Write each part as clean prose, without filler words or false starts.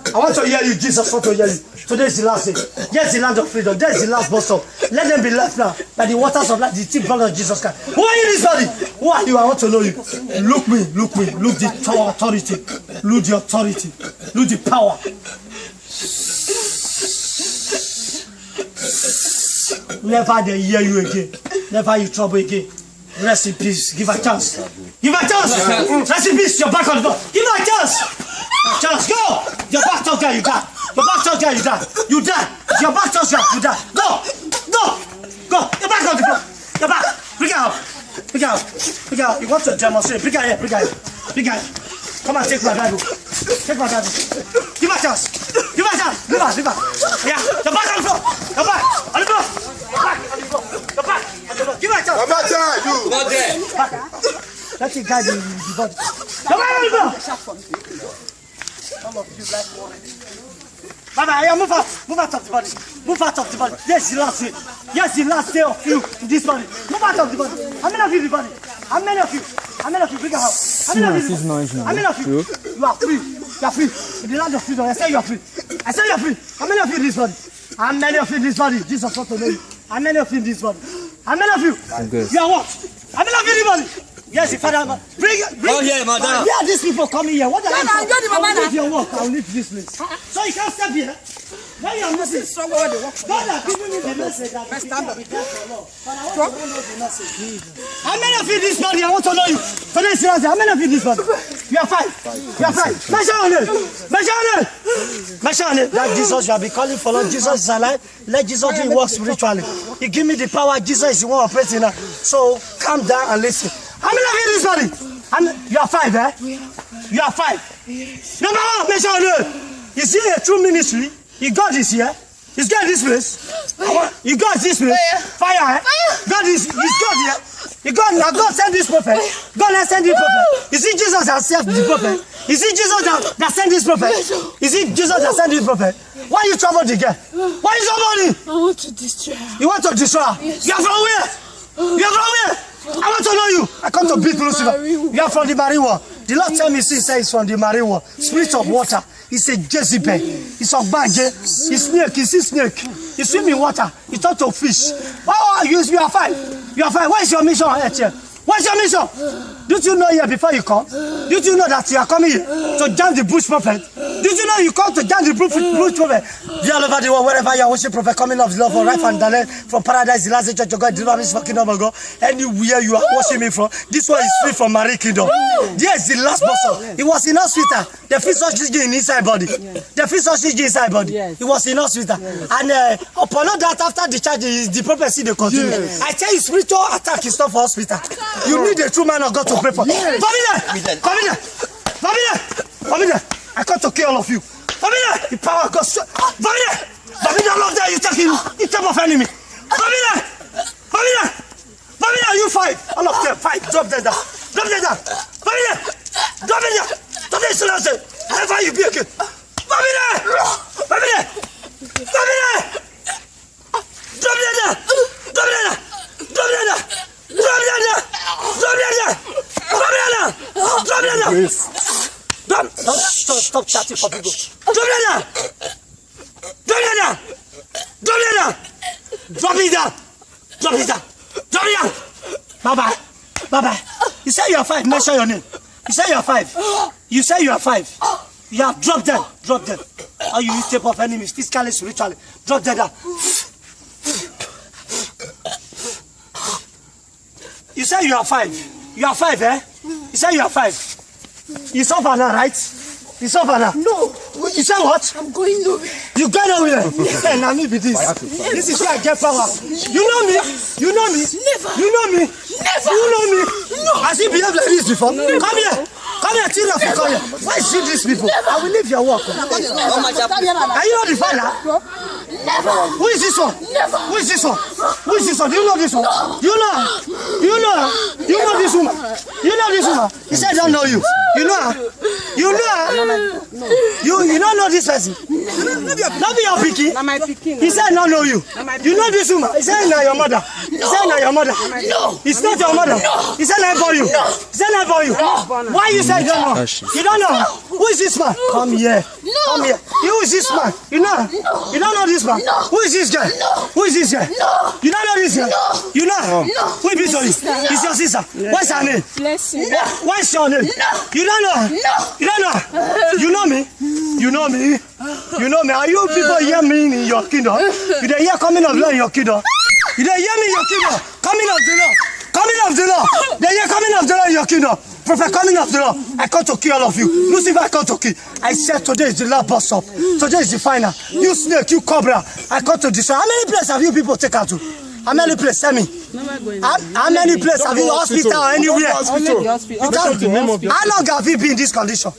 I want to hear you, Jesus. I want to hear you. Today is the last day. Yes, the land of freedom. There's the last bus stop. Let them be left now by the waters of life, the thick blood of Jesus Christ. Who are you, this body? Who are you? I want to know you. Look me. Look the authority. Look the authority. Look the power. Never they hear you again. Never you trouble again. Rest in peace. Give a chance. Give a chance. Rest in peace. You're back on the floor. Give a chance. Chance, go! Your back touch there, you die. Your back touch there, you die. You die. Your back touch there, you die. Go! Go! Go! Your back on the floor. Your back. Bring it out. Bring it out. Bring it out. You want to demonstrate. Bring it here. Bring it here. Bring it here. Come and take my Bible. Take my Bible. Give a chance. Give a chance. Leave her. Leave her. Yeah. Your back on the floor. Your back. On the floor. Your back on the floor. Your back on the floor. Give her a chance. I'm not there. You. Not there. Let it guide you. Your back on the floor. Some of you like one. Bye-bye, move out of the body. Move out of the body. Yes, the last day. Yes, the last day of you in this body. Move out of the body. How many of you in the body? How many of you? How many of you? Bring it out. How many of you? How many of you? You are free. You are free. In the land of freedom, I say you are free. I say you are free. How many of you in this body? How many of you in this body? Jesus wants to know you. How many of you in this body? How many of you? You are what? How many of you in the body? Yes, the father. Bring. Oh yeah, madam. Where are these people coming here? What are they? I will leave your work. I will leave this place. So you can't step here. Now you are missing. God has given me the message that we stand with that for Lord. But I want to know the message. How many of you in this body? I want to know you. Today is Thursday. How many of you in this body? You are five. You are five. Measure on it. Measure on it. Measure on it. That Jesus you have been calling for, Lord. Jesus is alive. Let Jesus do work spiritually. He give me the power. Jesus is the one operating now. So calm down and listen. How many of you in this body? You are five, eh? You are five. Number one, measure on it. You see a true ministry. You got this here. He's got this place. You got this place. Fire, eh? God is God here. You got now. God send this prophet. God has sent this prophet. You see Jesus has sent the prophet. You see Jesus that sent this prophet. You see Jesus that sent this prophet. Why you trouble the girl? Why you trouble? I want to destroy her. You want to destroy her? Yes. You are from where? You are from where? I want to know you. I come to beat Lucifer. You are from the marine world. The Lord tell me since it's from the marine world. Spirit of water. It's a Jezebel. It's a badge. It's snake. It's a snake. You swim in water. You talk to fish. Oh, you are fine. You are fine. What is your mission on earth here? What's your mission? Did you know here before you come? Did you know that you are coming here to jam the bush prophet? Did you know you come to jam the bush prophet? Be all over the world, wherever you are worship prophet, coming of love for life and talent, from paradise, the last church of God, deliver me from kingdom of God. Anywhere you are worshiping me from, this one is free from Marie Kingdom. Yes, the last person. It was in hospital. The first oxygen inside body. The first oxygen inside body. It was in hospital. And upon that, after the charge, the prophecy they continue. I tell you, spiritual attack is not for hospital. You need a true man of God to pray for. Come in there! Come in there! Come in there! Come in there! I come to kill all of you. Come in there! The power of God. Come in there! Come in there! All of them, you take of enemy. Come in there! Come in there! Come in there! You fight! All of them, fight! Drop them down! Drop them down! Come in there! Drop them down! Drop them down! Never you be again! Come in there! Come in there! Come in there! Drop them down! Drop them down! Drop them down! Drop them down! Drop them down! Drop them down! Drop them down! Stop chatting for people. Drop them down! Drop them down! Drop them down! Drop it down! Drop it down! Drop it down! Bye-bye. Bye-bye. You say you are five. Mention your name. You say you are five. You say you are five. Yeah, drop them. Drop them. How you tape off enemies, physically, spiritually. Drop them down. You say you are five. You are five, eh? You say you are five. It's over now, right? It's over now. No. You say what? I'm going nowhere. You go nowhere. Hey, now me be this. This is where I get power. You know me? You know me? Never. You know me? Never. You know me? No. Has he behaved like this before? No. Come here. Come here, Tina. Come here. Why see these people? Never. I will leave your work. Never. Are you not the father? Never. Who is this one? Never. Who is this one? Who is this one? Do you know this one? No. You know? You know? You know this woman? You know this woman? He said I don't know you. You know her? You know her? You don't know this person? Not be your pikin. He said not know you. You know this woman? He said not your mother. He said not your mother. No. It's not your mother. He said not for you. He said not for you. Why you said you don't know? You don't know? Who is this man? Come here. Come here. Who is this man? You know? You don't know this man? Who is this guy? Who is this guy? You don't know this guy? You know? Who is this? It's your sister. What's her name? Blessing. What's your name? You don't know? You don't know? You know me? You know me? You know me? Are you people hear me in your kingdom? You dey hear coming of law in your kingdom? You dey hear me in your kingdom? Coming of the law. Coming of the law. They hear coming of the law in your kingdom. Prophet, coming of the law. I come to kill all of you. Lucifer, I come to kill. I said today is the last bus stop. Today is the final. You snake, you cobra. I come to destroy. How many places have you people taken to? How many places? Tell me. How many places have you hospital or anywhere? How long have you been in this condition?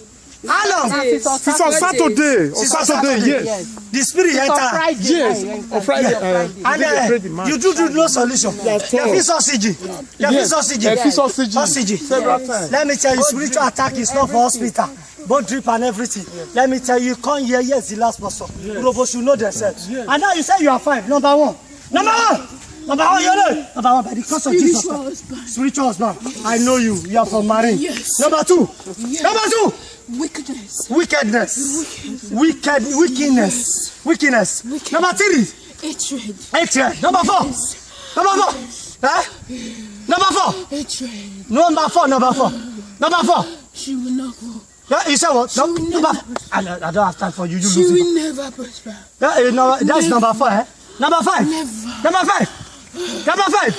How long? It's on Saturday. On Saturday, yes. The spirit enter. Yes, on Friday. And you do no solution. There is oxygen. There is oxygen. Several times. Let me tell you, spiritual attack is not for hospital. Both drip and everything. Let me tell you, come here, yes, the last person. People should know themselves. And now you say you are 5. Number 1. Number 1. Number 1, you know. Number 1, by the cause of Jesus. Spiritual husband. I know you. You are from Marine. Yes. Number 2. Yes. Number 2. Wickedness. Wickedness. Number 3. Hatred. Number 4. Number 4. Number 4. Hatred. Number 4. Number 4. She will not go. Yeah, you said what? No, number 4. I don't have time for you. She will never prosper. Yeah, no, that's number 4. Number 5. Never. Number 5. Number 5.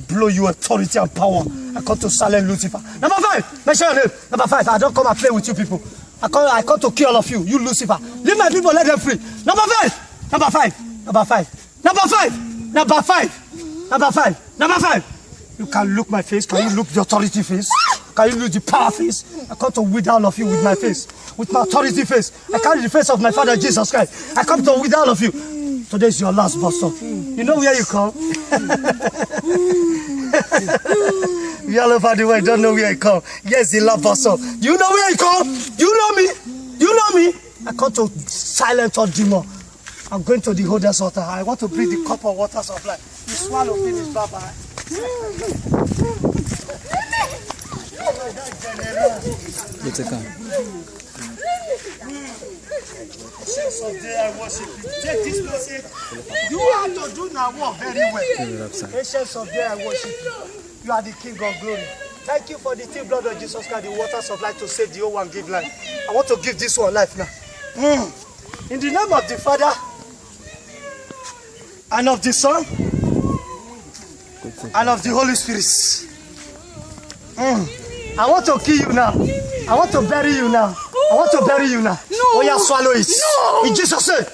Blow your authority and power. I come to silence Lucifer. Number 5. Mention your name. Number 5. I don't come and play with you people. I come to kill all of you. You Lucifer. Leave my people. Let them free. Number 5. Number 5. Number 5. Number 5. Number 5. Number 5. Number 5. You can look my face. Can you look the authority face? Can you look the power face? I come to wither all of you with my face. With my authority face. I carry the face of my Father Jesus Christ. I come to wither all of you. Today is your last bus stop. You know where you come? We all over the world don't know where you come. Yes, the last bus stop. You know where you come? You know me? You know me? I come to silence all demon. I'm going to the holders water. I want to bring the cup of waters of life. You swallow finish, bye-bye. Ancients of day I worship you. Take this message. You have to do now work very well. Ancients of day I worship you. You are the King of glory. Thank you for the thin blood of Jesus Christ, the waters of life to save the whole one, give life. I want to give this one life now. In the name of the Father and of the Son and of the Holy Spirit. I want to kill you now. I want to bury you now. I want to bury you now. No. Oh yeah, swallow it. No. In Jesus' name.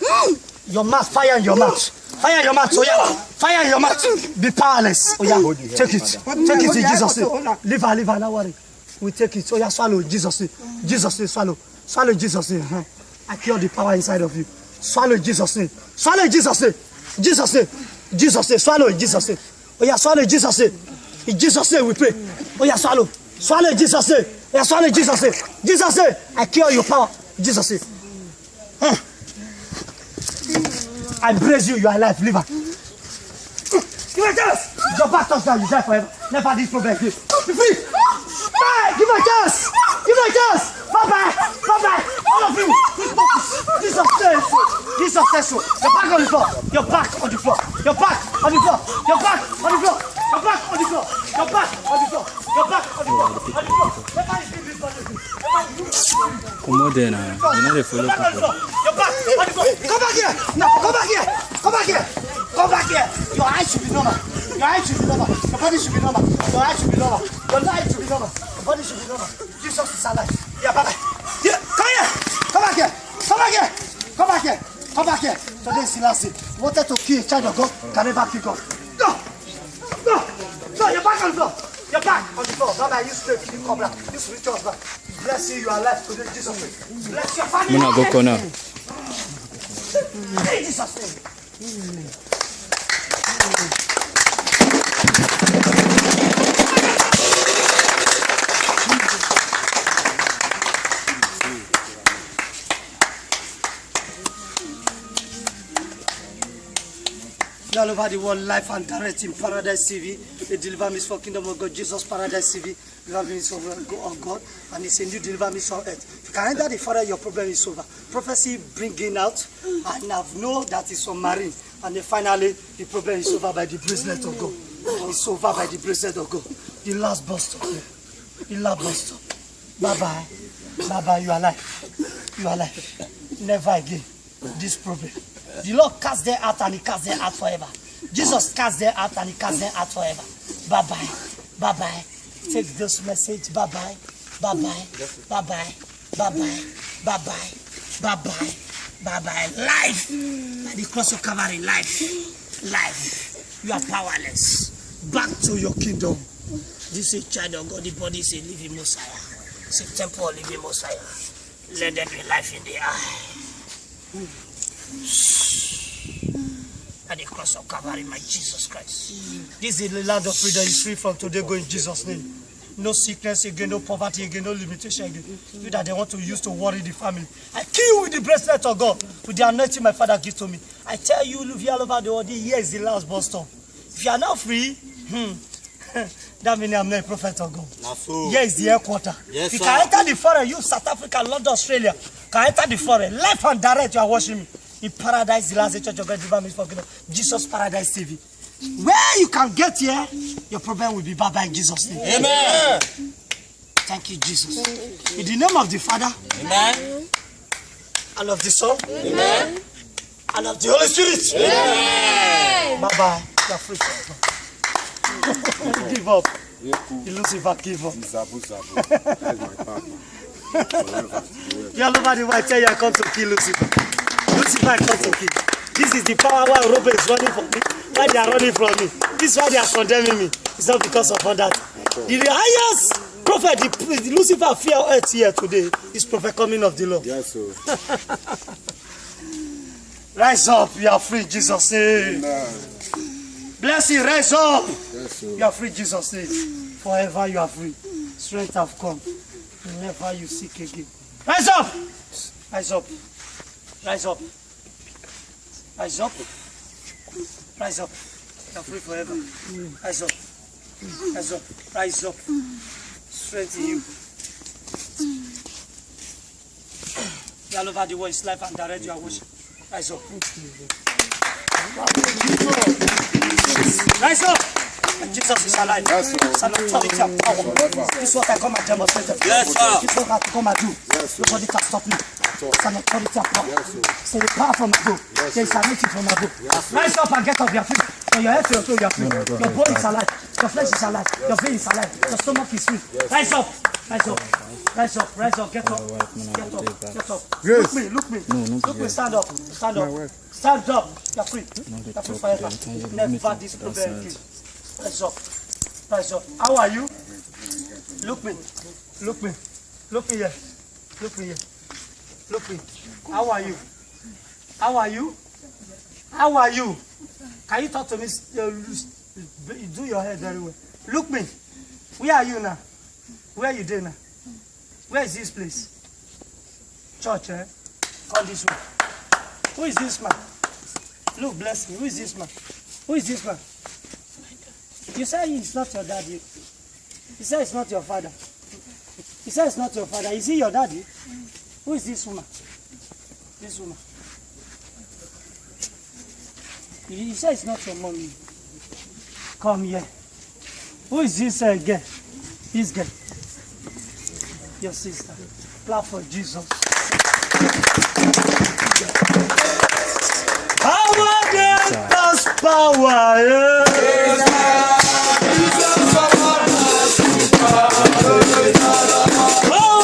Your mouth, fire in your mouth. Fire in your mouth. Oh yeah. Fire in your mouth. Be powerless. Oh yeah. Take it. Take it in Jesus' name. Leave her, don't worry. We take it. Oh yeah, swallow in Jesus' name. Jesus' name, swallow. Swallow in Jesus' name. I cure the power inside of you. Swallow in Jesus' name. Swallow in Jesus' name. Jesus' name. Jesus' name. Swallow in Jesus' name. Oh yeah, swallow in Jesus' name. In Jesus' name we pray. Oh yeah, swallow. Swallow in Jesus' name. Yeah, swallow in Jesus' name. Jesus' name. I cure your power. Jesus' name. I praise you. You are alive. Live. Give a chance. Your back touchdown. You die forever. Never this problem again. Be free. Bye. Give a chance. Give a chance. Bye-bye. Bye-bye. All of you. This success. This successful. Your back on the floor. Your back on the floor. Your back on the floor. Your back on the floor. Your back on the floor. Your back on the floor. Your back on the floor. On the floor. Never give this body. Come on, then. You know they follow people. Your back on the floor. Come back here. No, come back here. Come back here. Come back here. Your eyes should be normal. Your eyes should be normal. Your body should be normal. Your eyes should be normal. Your life should be normal. Your body should be normal. Jesus Jesus is alive. Yeah, Baba. Yeah, come here. Come back here. Come back here. Come back here. Come back here. Today is the last day. You wanted to kill a child of God, can never kill God. Go. Go. No, you're back on the floor. You're back on the floor. Baba, you straight. You come back. You spiritual back. Bless you. You are alive today, Jesus' name. Bless your family. Muna go corner. In Jesus' name. All over the world, life and direct in Paradise TV. They deliver me for Kingdom of God, Jesus Paradise TV. Deliver me of God, and it's a new deliver me on earth. If you can enter the Father, your problem is over. Prophecy bringing out, and I've known that it's on marine. And then finally, the problem is over by the bracelet of God. It's over by the bracelet of God. The last bus stop. The last bus stop. Bye bye. Bye bye. You are alive. You are alive. Never again. This problem. The Lord cast them out and he cast them out forever. Jesus cast them out and he cast them out forever. Bye-bye. Bye-bye. Take this message. Bye-bye. Bye-bye. Bye-bye. Bye-bye. Bye-bye. Bye-bye. Bye-bye. Life. By the cross of Calvary. Life. Life. You are powerless. Back to your kingdom. This is a child of God. The body is a living Messiah. It's a temple of living Messiah. Let there be life in the eye. At the cross of Calvary, my Jesus Christ. This is the land of freedom. Is free from today. Go in Jesus' name. No sickness again, no poverty again, no limitation again. You that they want to use to worry the family. I kill you with the bracelet of God, with the anointing my Father gives to me. I tell you, live here all over the world. Here is the last bus stop. If you are not free, that means I'm not a prophet of God. Here is the headquarters. Yes, you can enter the forest. You South Africa, London, Australia. Can enter the forest. Left and direct, you are watching me. In Paradise, the last church of God, deliver me for Jesus Paradise TV. Where you can get here, your problem will be bye in Jesus' name. Amen. Thank you, Jesus. In the name of the Father, amen. And of the Son, amen. And of the Holy Spirit, amen. Bye bye. You are free. Give up. Lucifer, give up. You all over the world, tell you I come to kill Lucifer. Lucifer come to kill. This is the power why Robert is running from me. Why they are running from me. This is why they are condemning me. It's not because of that. The highest prophet, the Lucifer fear earth here today is prophet coming of the Lord. Yes, sir. Rise up, you are free, Jesus' name. Bless you, rise up. Yes, you are free, Jesus' name. Forever you are free. Strength have come. Never you seek again. Rise up! Rise up. Rise up. Rise up. Rise up. You are free forever. Rise up. Rise up. Rise up. Strength in you. All over the world is life and direct you are watching. Rise up. Rise up. And Jesus is alive. Yes, it's an authority and power. This is what I come and demonstrate. Yes, sir. This is what I have to come and do. Yes, nobody can stop me. It's an authority and power. Yes, it's a power from above. Yes, there is an anointing from above. Yes, rise up and get up your feet. From your head to your toe, you are free. Your body is alive. Your flesh is alive. Your vein is alive. Your stomach is free. Rise up. Rise up. Rise up. Rise up. Get up. Get up. Get up. Look me. Look me. Look me. Stand up. Stand up. Stand up. You are free. You are free forever. Never this problem again. Rise up. Rise up. How are you? Look me. Look me. Look me here. Look me here. Look me. How are you? How are you? How are you? Can you talk to me? Do your hair very well. Look me. Where are you now? Where are you there now? Where is this place? Church, eh? Come this way. Who is this man? Look, bless me. Who is this man? Who is this man? You say it's not your daddy. You say it's not your father. You say it's not your father. Is he your daddy? Who is this woman? This woman. You say it's not your mommy. Come here. Who is this girl? This girl. Your sister. Clap for Jesus. Power against power. Oh!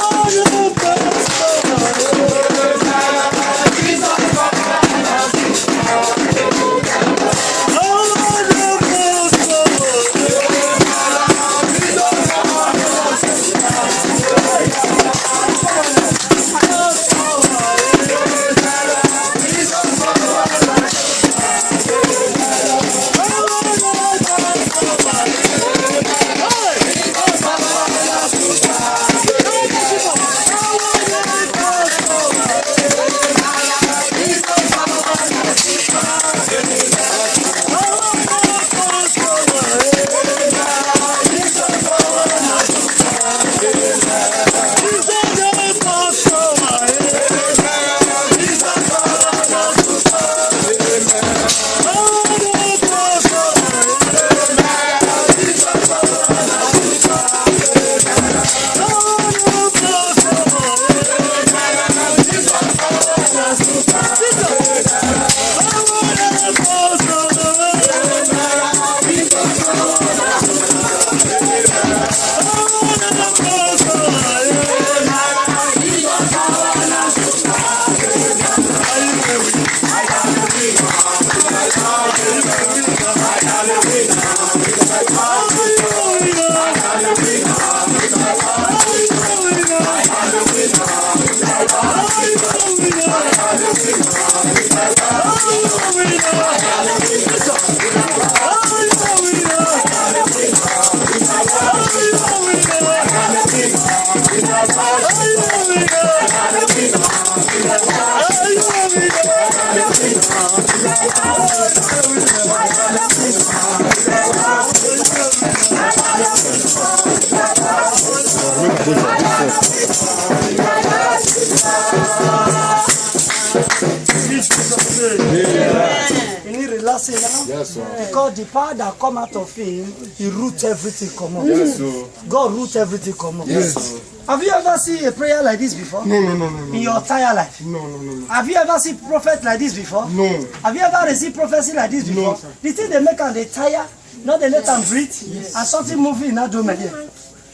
You need relaxing now. Yes, sir. Because the power that come out of him, he root everything come out. Yes, sir. God root everything come out. Yes, sir. Have you ever seen a prayer like this before? No. In your entire life? No. Have you ever seen prophet like this before? No. Have you ever received prophecy like this before? No, sir. The thing they make and they tire, not they let them breathe, and something moving in that domain here.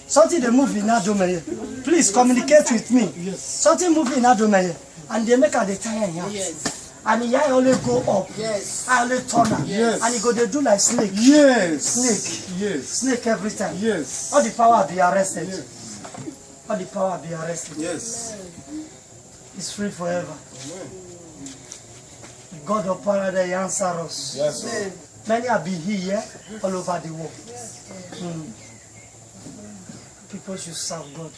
Something they move in that domain here. Please communicate with me. Yes. Something moving in that domain here, and they make and they tire here. Yes. And the eye only go up. Yes. I only turn up. Yes. And he go they do like snake. Yes. Snake. Yes. Snake every time. Yes. All the power be arrested. Yes. All the power be arrested. Yes. It's free forever. The God of paradise answer us. Yes, sir. Many have been here all over the world. People should serve God.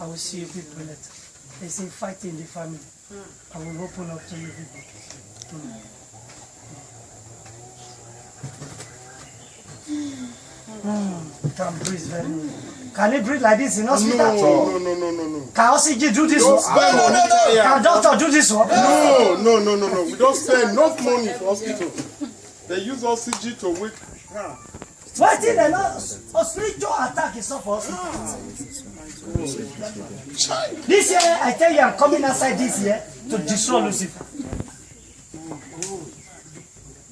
I will see you people later. They say fight in the family. I will open up to you people. Can breathe very well. Can he breathe like this in hospital? No. Can oxygen do this Don't one? spend money there. Can doctor do this one? No. We don't spend enough money for hospital. They use oxygen to wake. Why did they not? A spiritual attack is not for hospital. This year, I tell you, I'm coming outside this year to destroy Lucifer.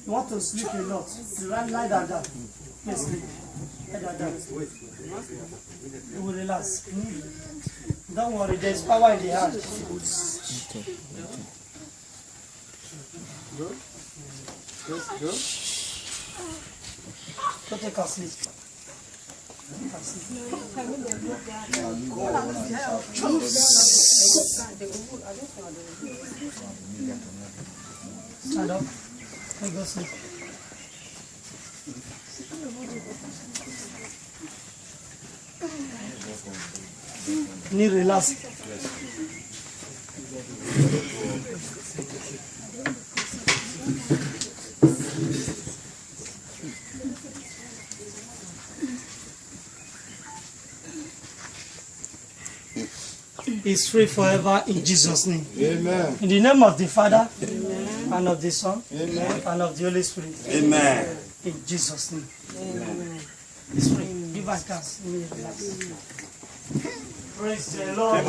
You want to sleep a lot? You lie down. Please sleep. Lie down. You will relax. Don't worry, there's power in the heart. Good. Go take a sleep. Stand up. Let go sleep. Need relax. Is free forever in Jesus' name. Amen. In the name of the Father, and of the Son, and of the Holy Spirit. Amen. In Jesus' name. It's free. Give us gas. Praise the Lord.